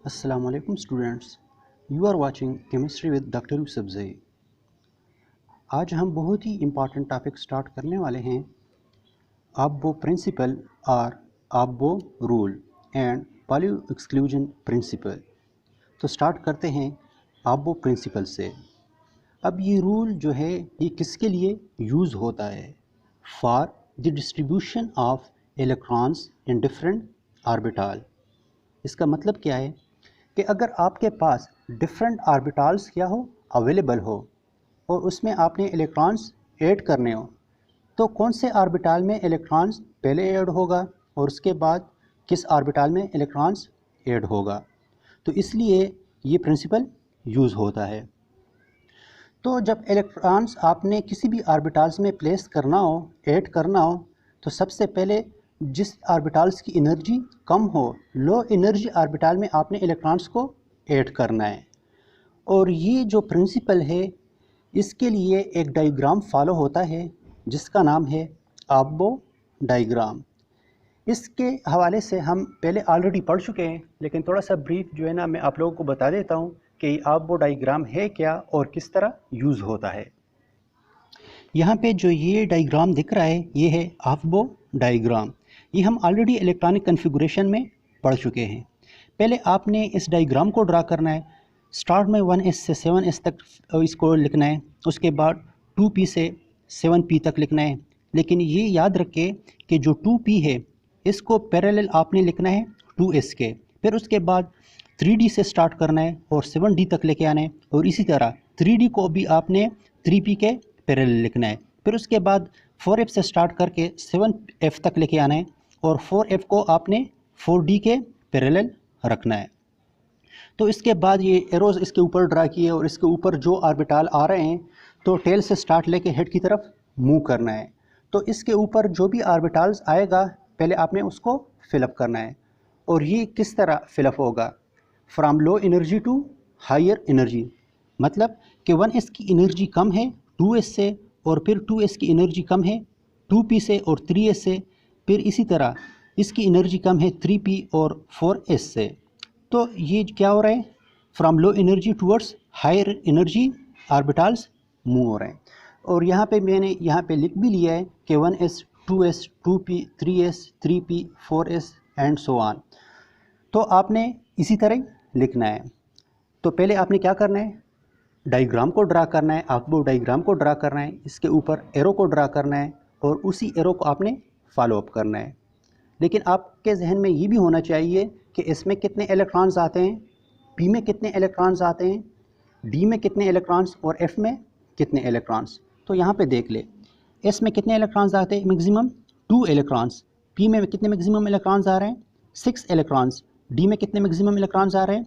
Assalamu alaikum students. You are watching Chemistry with Dr. Yusufzai. आज हम बहुत ही important topic start करने वाले हैं, आब्बो प्रिंसिपल और आब्बो रूल एंड पॉल्यू एक्सक्लूजन प्रिंसिपल। तो स्टार्ट करते हैं आब्बो प्रिंसिपल से। अब ये रूल जो है ये किसके लिए यूज़ होता है? For the distribution of electrons in different orbital. इसका मतलब क्या है कि अगर आपके पास डिफरेंट ऑर्बिटल्स क्या हो अवेलेबल हो और उसमें आपने इलेक्ट्रॉन्स ऐड करने हो, तो कौन से ऑर्बिटल में इलेक्ट्रॉन्स पहले ऐड होगा और उसके बाद किस ऑर्बिटल में इलेक्ट्रॉन्स ऐड होगा। तो इसलिए ये प्रिंसिपल यूज़ होता है। तो जब इलेक्ट्रॉन्स आपने किसी भी ऑर्बिटल्स में प्लेस करना हो, ऐड करना हो, तो सबसे पहले जिस ऑर्बिटल्स की एनर्जी कम हो, लो एनर्जी ऑर्बिटल में आपने इलेक्ट्रॉन्स को ऐड करना है। और ये जो प्रिंसिपल है इसके लिए एक डायग्राम फॉलो होता है जिसका नाम है आब्बो डायग्राम। इसके हवाले से हम पहले ऑलरेडी पढ़ चुके हैं, लेकिन थोड़ा सा ब्रीफ जो है ना मैं आप लोगों को बता देता हूँ कि आब्बो डायग्राम है क्या और किस तरह यूज़ होता है। यहाँ पे जो ये डायग्राम दिख रहा है ये है आब्बो डायग्राम। ये हम ऑलरेडी इलेक्ट्रॉनिक कन्फिगुरेशन में पढ़ चुके हैं। पहले आपने इस डायग्राम को ड्रा करना है। स्टार्ट में 1s से 7s तक इसको लिखना है, उसके बाद 2p से 7p तक लिखना है। लेकिन ये याद रखें कि जो 2p है इसको पैरेलल आपने लिखना है 2s के। फिर उसके बाद 3d से स्टार्ट करना है और 7d तक लेके आना है, और इसी तरह 3d को भी आपने 3p के पैरेलल लिखना है। फिर उसके बाद 4f से स्टार्ट करके 7f तक लेके आना है और 4f को आपने 4d के पैरेलल रखना है। तो इसके बाद ये एरोज इसके ऊपर ड्रा किए और इसके ऊपर जो ऑर्बिटल आ रहे हैं तो टेल से स्टार्ट लेके हेड की तरफ मूव करना है। तो इसके ऊपर जो भी ऑर्बिटल्स आएगा पहले आपने उसको फिलअप करना है। और ये किस तरह फिलअप होगा? From low energy to higher energy. मतलब कि 1s की एनर्जी कम है 2s से, और फिर 2s की एनर्जी कम है 2p से और 3s से, फिर इसी तरह इसकी एनर्जी कम है 3p और 4s से। तो ये क्या हो रहा है? From low energy towards higher energy orbitals move हो रहे हैं। और यहाँ पे मैंने यहाँ पे लिख भी लिया है कि 1s 2s 2p 3s 3p 4s and so on. तो आपने इसी तरह लिखना है। तो पहले आपने क्या करना है? डायग्राम को ड्रा करना है, आपको डायग्राम को ड्रा करना है, इसके ऊपर एरो को ड्रा करना है और उसी एरो को आपने फॉलो अप करना है। लेकिन आपके जहन में ये भी होना चाहिए कि इसमें कितने इलेक्ट्रॉन्स आते हैं, पी में कितने इलेक्ट्रॉन्स आते हैं, डी में कितने इलेक्ट्रॉन्स और एफ में कितने इलेक्ट्रॉन्स। तो यहाँ पे देख ले, एस में कितने इलेक्ट्रॉन्स आते हैं? Maximum 2 electrons. पी में कितने मैक्सिमम इलेक्ट्रॉन्स आ रहे हैं? 6 इलेक्ट्रॉन्स। डी में कितने मैक्सिमम इलेक्ट्रॉन्स आ रहे हैं?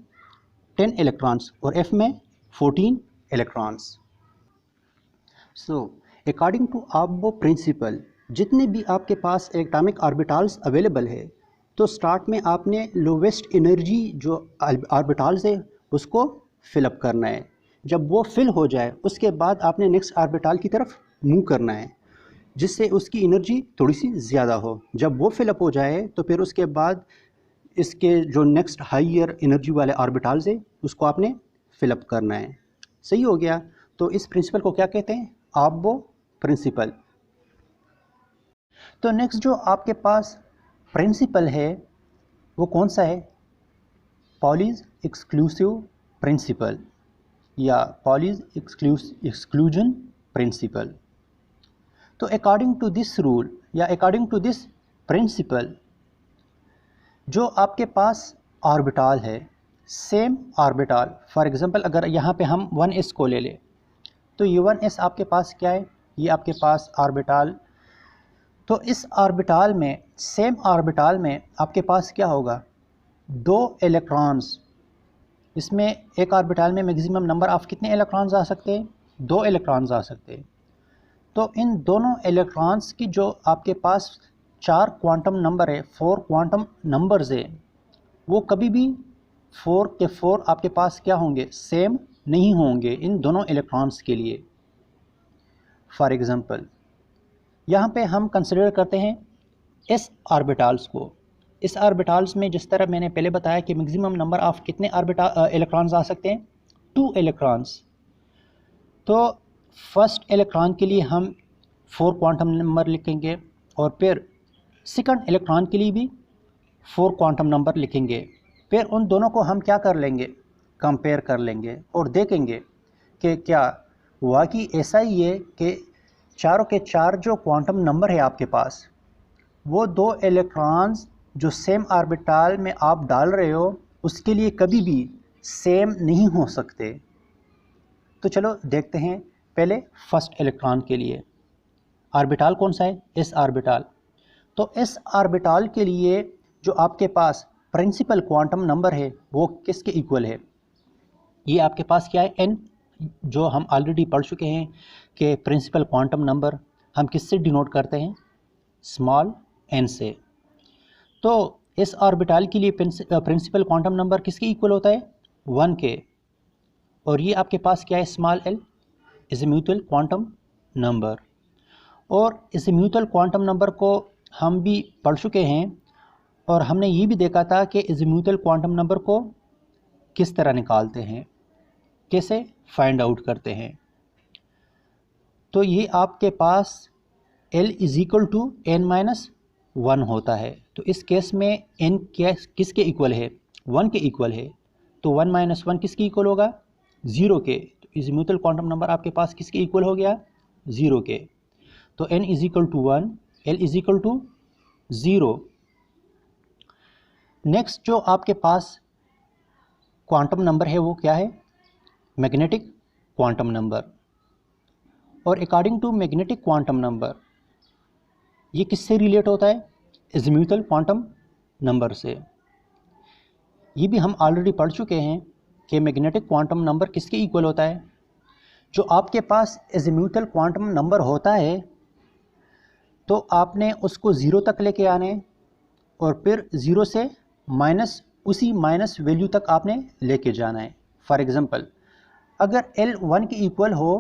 10 इलेक्ट्रॉन्स। और एफ में 14 electrons. So according to Aufbau principle जितने भी आपके पास एटॉमिक ऑर्बिटल्स अवेलेबल है, तो स्टार्ट में आपने लोवेस्ट एनर्जी जो ऑर्बिटल्स है उसको फिलअप करना है। जब वो फिल हो जाए उसके बाद आपने नेक्स्ट ऑर्बिटल की तरफ मूव करना है जिससे उसकी एनर्जी थोड़ी सी ज़्यादा हो। जब वो फिलअप हो जाए तो फिर उसके बाद इसके जो नेक्स्ट हायर एनर्जी वाले ऑर्बिटल्स है उसको आपने फिलअप करना है। सही हो गया? तो इस प्रिंसिपल को क्या कहते हैं? आब्बो प्रिंसिपल। तो नेक्स्ट जो आपके पास प्रिंसिपल है वो कौन सा है? पॉलीज एक्सक्लूसिव प्रिंसिपल या पॉलीज एक्सक्लूजन प्रिंसिपल। तो अकॉर्डिंग टू दिस रूल या अकॉर्डिंग टू दिस प्रिंसिपल जो आपके पास ऑर्बिटल है, सेम ऑर्बिटल, फॉर एग्जांपल अगर यहाँ पे हम 1s को ले लें तो ये 1s आपके पास क्या है? ये आपके पास ऑर्बिटल। तो इस ऑर्बिटल में, सेम ऑर्बिटल में आपके पास क्या होगा? 2 इलेक्ट्रॉन्स। इसमें एक ऑर्बिटल में मैक्सिमम नंबर ऑफ कितने इलेक्ट्रॉन्स आ सकते हैं? 2 इलेक्ट्रॉन्स आ सकते हैं। तो इन दोनों इलेक्ट्रॉन्स की जो आपके पास 4 क्वांटम नंबर है, 4 क्वांटम नंबर्स है, वो कभी भी 4 के 4 आपके पास क्या होंगे? सेम नहीं होंगे इन दोनों इलेक्ट्रॉन्स के लिए। फॉर एग्जांपल यहाँ पे हम कंसिडर करते हैं s ऑर्बिटल्स को। इस ऑर्बिटल्स में जिस तरह मैंने पहले बताया कि मैक्सिमम नंबर ऑफ कितने इलेक्ट्रॉन्स आ सकते हैं, 2 इलेक्ट्रॉन्स। तो फर्स्ट इलेक्ट्रॉन के लिए हम 4 क्वांटम नंबर लिखेंगे और फिर सेकंड इलेक्ट्रॉन के लिए भी 4 क्वांटम नंबर लिखेंगे। फिर उन दोनों को हम क्या कर लेंगे, कंपेयर कर लेंगे और देखेंगे कि क्या वाकई ऐसा ही है कि चारों के चार जो क्वांटम नंबर है आपके पास, वो 2 इलेक्ट्रॉन्स जो सेम ऑर्बिटल में आप डाल रहे हो उसके लिए कभी भी सेम नहीं हो सकते। तो चलो देखते हैं पहले फर्स्ट इलेक्ट्रॉन के लिए। ऑर्बिटल कौन सा है, एस ऑर्बिटल। तो एस ऑर्बिटल के लिए जो आपके पास प्रिंसिपल क्वांटम नंबर है वो किसके इक्वल है, ये आपके पास क्या है, एन, जो हम ऑलरेडी पढ़ चुके हैं कि प्रिंसिपल क्वांटम नंबर हम किससे डिनोट करते हैं, स्मॉल एन से। तो इस ऑर्बिटल के लिए प्रिंसिपल क्वांटम नंबर किसके इक्वल होता है, 1 के। और ये आपके पास क्या है, small L, azimuthal quantum number. और एजीम्यूथल क्वांटम नंबर को हम भी पढ़ चुके हैं और हमने ये भी देखा था कि एजीम्यूथल क्वांटम नंबर को किस तरह निकालते हैं, कैसे फाइंड आउट करते हैं। तो ये आपके पास L is equal to n-1 होता है। तो इस केस में n किसके इक्वल है, 1 के इक्वल है। तो 1 - 1 किसके इक्वल होगा, 0 के। तो एजीम्यूथल क्वांटम नंबर आपके पास किसके इक्वल हो गया, 0 के। तो n is equal to 1, L is equal to 0। Next जो आपके पास क्वांटम नंबर है वो क्या है, मैग्नेटिक क्वांटम नंबर। और according to magnetic quantum number ये किससे रिलेट होता है, एजीम्यूथल क्वांटम नंबर से। ये भी हम ऑलरेडी पढ़ चुके हैं कि मैग्नेटिक क्वांटम नंबर किसके इक्वल होता है, जो आपके पास एजीम्यूथल क्वांटम नंबर होता है तो आपने उसको 0 तक लेके आने और फिर 0 से माइनस, उसी माइनस वैल्यू तक आपने लेके जाना है। फॉर एग्ज़ाम्पल अगर L 1 के इक्वल हो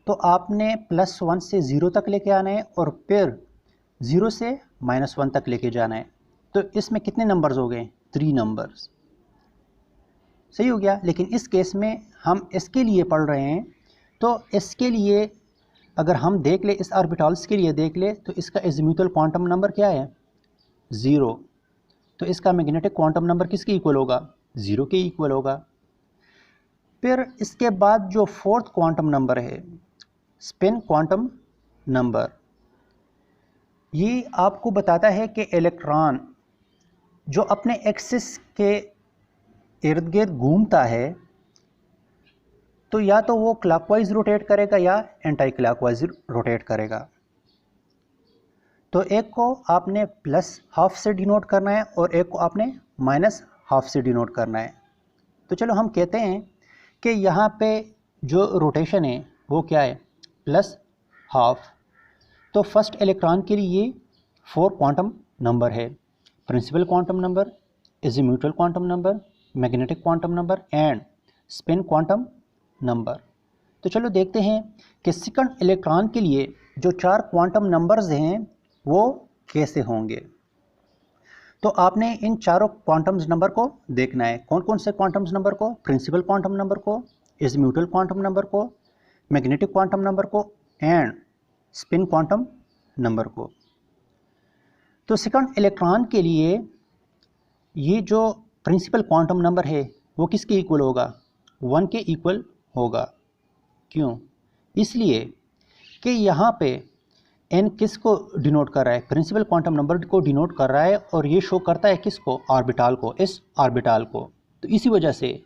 तो आपने +1 से 0 तक लेके आना है और फिर 0 से -1 तक लेके जाना है। तो इसमें कितने नंबर्स हो गए, 3 नंबर्स, सही हो गया। लेकिन इस केस में हम इसके लिए पढ़ रहे हैं, तो इसके लिए अगर हम देख ले, इस ऑर्बिटल्स के लिए देख ले, तो इसका एजीम्यूथल क्वांटम नंबर क्या है, 0। तो इसका मैग्नेटिक क्वांटम नंबर किसके इक्वल होगा, 0 के इक्वल होगा। फिर इसके बाद जो फोर्थ क्वांटम नंबर है, स्पिन क्वांटम नंबर, ये आपको बताता है कि इलेक्ट्रॉन जो अपने एक्सिस के इर्द गिर्द घूमता है तो या तो वो क्लॉकवाइज रोटेट करेगा या एंटी क्लॉकवाइज रोटेट करेगा। तो एक को आपने +½ से डिनोट करना है और एक को आपने -½ से डिनोट करना है। तो चलो हम कहते हैं कि यहाँ पे जो रोटेशन है वो क्या है, +½ तो फर्स्ट इलेक्ट्रॉन के लिए 4 क्वांटम नंबर है, principal quantum number, azimuthal quantum number, magnetic quantum number and spin quantum number. तो चलो देखते हैं कि सेकंड इलेक्ट्रॉन के लिए जो 4 क्वांटम नंबर्स हैं वो कैसे होंगे। तो आपने इन चारों क्वांटम नंबर को देखना है। कौन कौन से क्वांटम नंबर को, प्रिंसिपल क्वांटम नंबर को, एजीम्यूथल क्वांटम नंबर को, मैग्नेटिक क्वांटम नंबर को एंड स्पिन क्वांटम नंबर को। तो सेकंड इलेक्ट्रॉन के लिए ये जो प्रिंसिपल क्वांटम नंबर है वो किसके इक्वल होगा, 1 के इक्वल होगा। क्यों, इसलिए कि यहाँ पे n किसको डिनोट कर रहा है, प्रिंसिपल क्वांटम नंबर को डिनोट कर रहा है और ये शो करता है किसको, ऑर्बिटल को, इस ऑर्बिटल को। तो इसी वजह से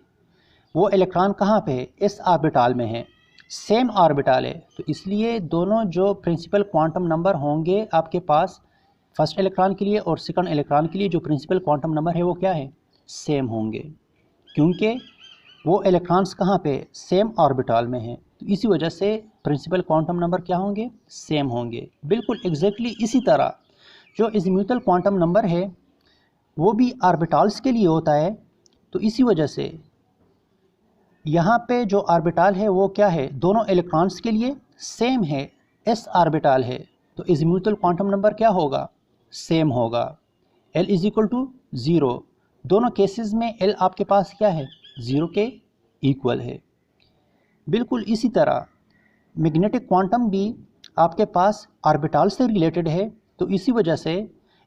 वो इलेक्ट्रॉन कहाँ पे है, इस ऑर्बिटल में है, सेम ऑर्बिटल है। तो इसलिए दोनों जो प्रिंसिपल क्वांटम नंबर होंगे आपके पास फर्स्ट इलेक्ट्रॉन के लिए और सेकंड इलेक्ट्रॉन के लिए जो प्रिंसिपल क्वांटम नंबर है वो क्या है, सेम होंगे, क्योंकि वो इलेक्ट्रॉन्स कहाँ पे, सेम ऑर्बिटल में हैं। तो इसी वजह से प्रिंसिपल क्वांटम नंबर क्या होंगे, सेम होंगे। बिल्कुल एग्जैक्टली इसी तरह जो एजीम्यूथल क्वांटम नंबर है वो भी ऑर्बिटल्स के लिए होता है। तो इसी वजह से यहाँ पे जो ऑर्बिटल है वो क्या है, दोनों इलेक्ट्रॉन्स के लिए सेम है, एस ऑर्बिटल है। तो एजीम्यूथल क्वांटम नंबर क्या होगा, सेम होगा। L is equal to 0। दोनों केसेस में L आपके पास क्या है, 0 के इक्वल है। बिल्कुल इसी तरह मैग्नेटिक क्वांटम भी आपके पास ऑर्बिटल से रिलेटेड है, तो इसी वजह से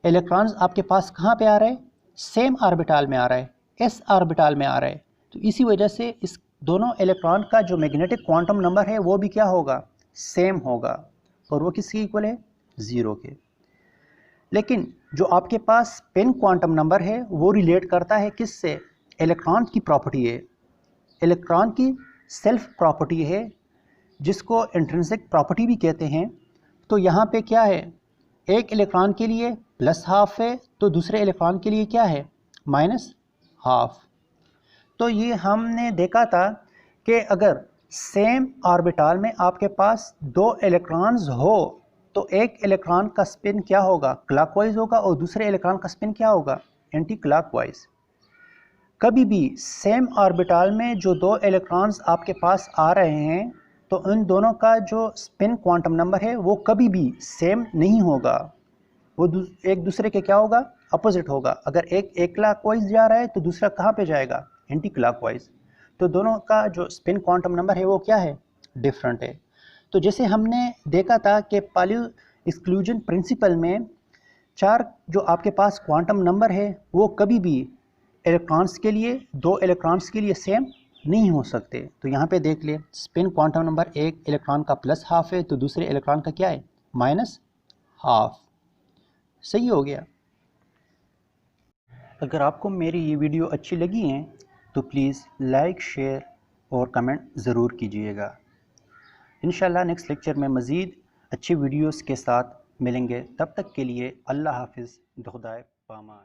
इलेक्ट्रॉन्स आपके पास कहाँ पे आ रहे हैं, सेम ऑर्बिटल में आ रहा है, s ऑर्बिटल में आ रहा है। तो इसी वजह से इस दोनों इलेक्ट्रॉन का जो मैग्नेटिक क्वांटम नंबर है वो भी क्या होगा, सेम होगा, और वो किसके इक्वल है, 0 के। लेकिन जो आपके पास स्पिन क्वांटम नंबर है वो रिलेट करता है किससे, इलेक्ट्रॉन की प्रॉपर्टी है, इलेक्ट्रॉन की सेल्फ प्रॉपर्टी है, जिसको इंट्रिंसिक प्रॉपर्टी भी कहते हैं। तो यहाँ पे क्या है, एक इलेक्ट्रॉन के लिए प्लस हाफ है तो दूसरे इलेक्ट्रॉन के लिए क्या है, माइनस हाफ। तो ये हमने देखा था कि अगर सेम ऑर्बिटल में आपके पास दो इलेक्ट्रॉन्स हो तो एक इलेक्ट्रॉन का स्पिन क्या होगा, क्लॉकवाइज होगा, और दूसरे इलेक्ट्रॉन का स्पिन क्या होगा, एंटी क्लॉकवाइज। कभी भी सेम ऑर्बिटल में जो दो इलेक्ट्रॉन्स आपके पास आ रहे हैं तो इन दोनों का जो स्पिन क्वांटम नंबर है वो कभी भी सेम नहीं होगा, वो एक दूसरे के क्या होगा, अपोजिट होगा। अगर एक क्लॉकवाइज जा रहा है तो दूसरा कहाँ पे जाएगा, एंटी क्लॉकवाइज। तो दोनों का जो स्पिन क्वांटम नंबर है वो क्या है, डिफरेंट है। तो जैसे हमने देखा था कि पाली एक्सक्लूजन प्रिंसिपल में चार जो आपके पास क्वांटम नंबर है वो कभी भी इलेक्ट्रॉन्स के लिए, दो इलेक्ट्रॉन्स के लिए सेम नहीं हो सकते। तो यहाँ पे देख ले, स्पिन क्वांटम नंबर एक इलेक्ट्रॉन का प्लस हाफ है तो दूसरे इलेक्ट्रॉन का क्या है, माइनस हाफ। सही हो गया। अगर आपको मेरी ये वीडियो अच्छी लगी है तो प्लीज़ लाइक, शेयर और कमेंट ज़रूर कीजिएगा। इंशाल्लाह नेक्स्ट लेक्चर में मज़ीद अच्छी वीडियोस के साथ मिलेंगे। तब तक के लिए अल्लाह हाफिज़, खुदाए पामान।